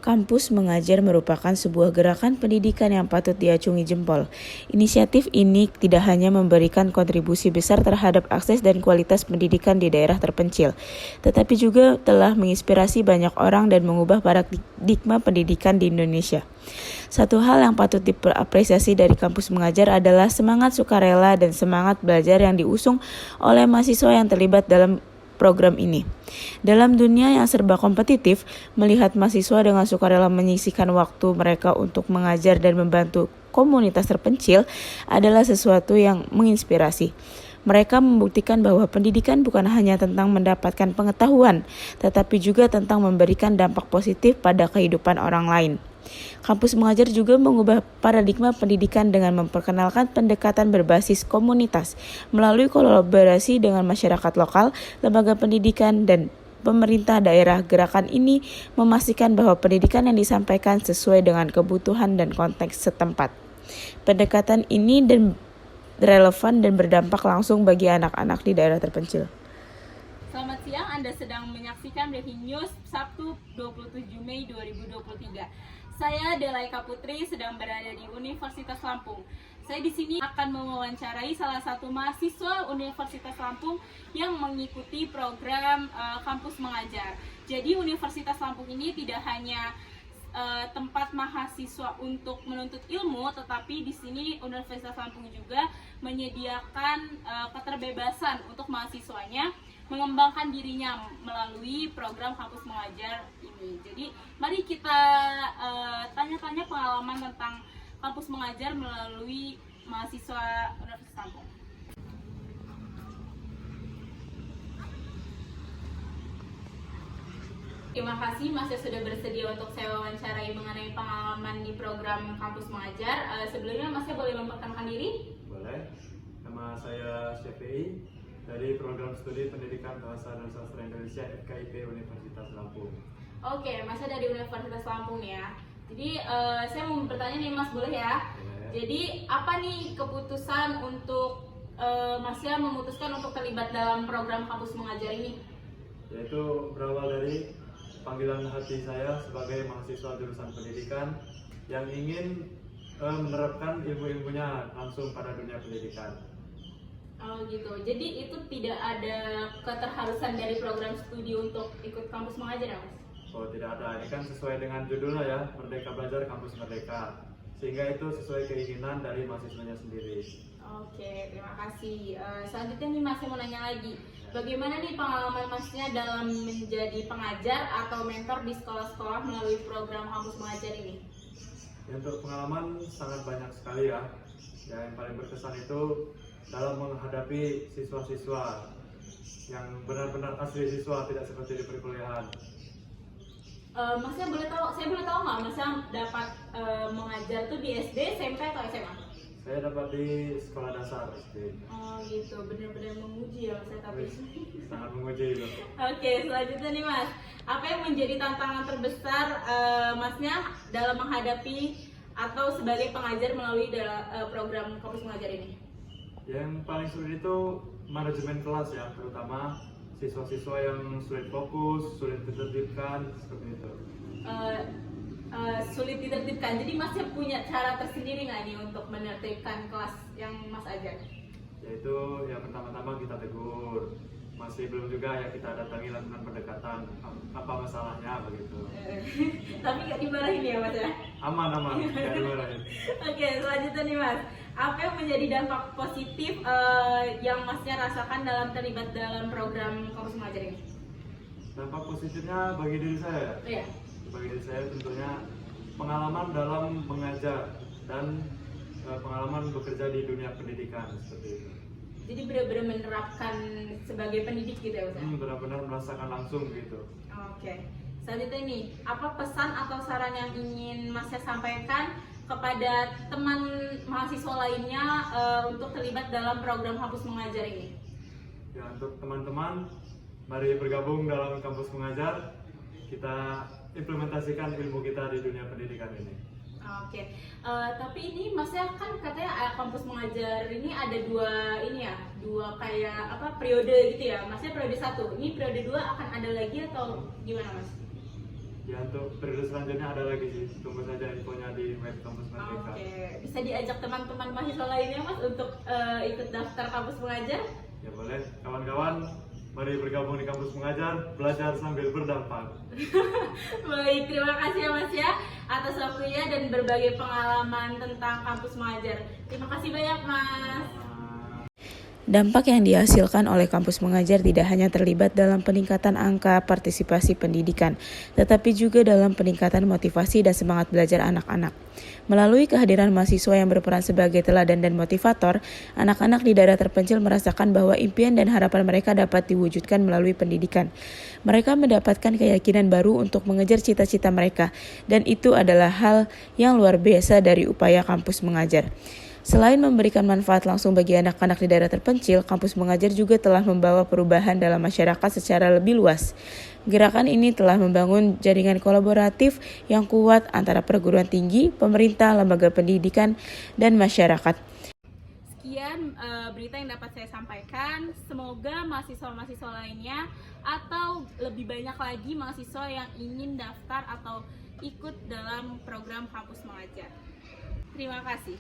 Kampus Mengajar merupakan sebuah gerakan pendidikan yang patut diacungi jempol. Inisiatif ini tidak hanya memberikan kontribusi besar terhadap akses dan kualitas pendidikan di daerah terpencil, tetapi juga telah menginspirasi banyak orang dan mengubah paradigma pendidikan di Indonesia. Satu hal yang patut diapresiasi dari Kampus Mengajar adalah semangat sukarela dan semangat belajar yang diusung oleh mahasiswa yang terlibat dalam program ini. Dalam dunia yang serba kompetitif, melihat mahasiswa dengan sukarela menyisihkan waktu mereka untuk mengajar dan membantu komunitas terpencil adalah sesuatu yang menginspirasi. Mereka membuktikan bahwa pendidikan bukan hanya tentang mendapatkan pengetahuan, tetapi juga tentang memberikan dampak positif pada kehidupan orang lain. Kampus Mengajar juga mengubah paradigma pendidikan dengan memperkenalkan pendekatan berbasis komunitas melalui kolaborasi dengan masyarakat lokal, lembaga pendidikan, dan pemerintah daerah. Gerakan ini memastikan bahwa pendidikan yang disampaikan sesuai dengan kebutuhan dan konteks setempat. Pendekatan ini relevan dan berdampak langsung bagi anak-anak di daerah terpencil. Selamat siang, Anda sedang menyaksikan Breaking News Sabtu 27 Mei 2023. Saya Delaika Putri sedang berada di Universitas Lampung. Saya di sini akan mewawancarai salah satu mahasiswa Universitas Lampung yang mengikuti program Kampus Mengajar. Jadi Universitas Lampung ini tidak hanya tempat mahasiswa untuk menuntut ilmu, tetapi di sini Universitas Lampung juga menyediakan keterbebasan untuk mahasiswanya mengembangkan dirinya melalui program Kampus Mengajar ini. Jadi mari kita tanya-tanya pengalaman tentang Kampus Mengajar melalui mahasiswa Universitas Lampung. Terima kasih Mas yang sudah bersedia untuk saya wawancarai mengenai pengalaman di program Kampus Mengajar. Sebelumnya Mas boleh memperkenalkan diri? Boleh. Nama saya Syafi'i dari Program Studi Pendidikan Bahasa dan Sastra Indonesia FKIP Universitas Lampung. Oke, Mas dari Universitas Lampung ya. Jadi saya mau bertanya nih Mas, boleh ya? Boleh. Jadi apa nih keputusan untuk Masnya memutuskan untuk terlibat dalam program Kampus Mengajar ini? Yaitu berawal dari panggilan hati saya sebagai mahasiswa jurusan pendidikan yang ingin menerapkan ilmu-ilmunya langsung pada dunia pendidikan. Oh gitu, jadi itu tidak ada keterharusan dari program studi untuk ikut Kampus Mengajar ya Mas? Oh tidak ada, ini kan sesuai dengan judulnya ya, Merdeka Belajar Kampus Merdeka. Sehingga itu sesuai keinginan dari mahasiswanya sendiri. Oke, terima kasih. Selanjutnya nih Mas, saya mau nanya lagi. Bagaimana nih pengalaman Masnya dalam menjadi pengajar atau mentor di sekolah-sekolah melalui program Kampus Mengajar ini? Ya, untuk pengalaman sangat banyak sekali ya. Yang paling berkesan itu dalam menghadapi siswa-siswa yang benar-benar asli siswa, tidak seperti di perkuliahan. Masnya saya boleh tahu nggak Masnya dapat mengajar tuh di SD, SMP atau SMA? Saya dapat di sekolah dasar SD. Oh gitu, benar-benar menguji ya Mas tapi. Sangat menguji itu. Oke, selanjutnya nih Mas, apa yang menjadi tantangan terbesar Masnya dalam menghadapi atau sebagai pengajar melalui program Kampus Mengajar ini? Yang paling sulit itu manajemen kelas ya, terutama siswa-siswa yang sulit fokus, sulit ditertibkan, seperti itu. Sulit ditertibkan, jadi Masnya punya cara tersendiri nggak nih untuk menertibkan kelas yang Mas ajar? Yaitu ya pertama-tama kita tegur, masih belum juga ya kita datangi lakukan pendekatan, apa masalahnya begitu. Tapi nggak dimarahin ya Mas ya? Aman, nggak dimarahin. Oke, selanjutnya nih Mas, apa yang menjadi dampak positif yang Masnya rasakan dalam terlibat dalam program Kampus Mengajar ini? Dampak positifnya bagi diri saya, Iya. bagi diri saya tentunya pengalaman dalam mengajar dan pengalaman bekerja di dunia pendidikan seperti itu. Jadi benar-benar menerapkan sebagai pendidik gitu ya Mas? Benar-benar merasakan langsung gitu. Oke. Selanjutnya ini, apa pesan atau saran yang ingin Masnya sampaikan kepada teman mahasiswa lainnya untuk terlibat dalam program Kampus Mengajar ini? Ya, untuk teman-teman, mari bergabung dalam Kampus Mengajar. Kita implementasikan ilmu kita di dunia pendidikan ini. Oke. Tapi ini Masnya kan katanya Kampus Mengajar ini ada dua kayak apa periode gitu ya. Masnya periode 1. Ini periode 2 akan ada lagi atau gimana Mas? Ya untuk periode selanjutnya ada lagi sih, tunggu saja infonya di web kampus Merdeka. Oke, bisa diajak teman-teman mahasiswa lainnya Mas untuk ikut daftar kampus mengajar? Ya boleh, kawan-kawan, mari bergabung di kampus mengajar, belajar sambil berdampak. Baik, terima kasih ya Mas ya atas waktunya dan berbagai pengalaman tentang kampus mengajar. Terima kasih banyak Mas. Dampak yang dihasilkan oleh kampus mengajar tidak hanya terlibat dalam peningkatan angka partisipasi pendidikan, tetapi juga dalam peningkatan motivasi dan semangat belajar anak-anak. Melalui kehadiran mahasiswa yang berperan sebagai teladan dan motivator, anak-anak di daerah terpencil merasakan bahwa impian dan harapan mereka dapat diwujudkan melalui pendidikan. Mereka mendapatkan keyakinan baru untuk mengejar cita-cita mereka, dan itu adalah hal yang luar biasa dari upaya kampus mengajar. Selain memberikan manfaat langsung bagi anak-anak di daerah terpencil, kampus mengajar juga telah membawa perubahan dalam masyarakat secara lebih luas. Gerakan ini telah membangun jaringan kolaboratif yang kuat antara perguruan tinggi, pemerintah, lembaga pendidikan, dan masyarakat. Sekian berita yang dapat saya sampaikan. Semoga mahasiswa-mahasiswa lainnya atau lebih banyak lagi mahasiswa yang ingin daftar atau ikut dalam program kampus mengajar. Terima kasih.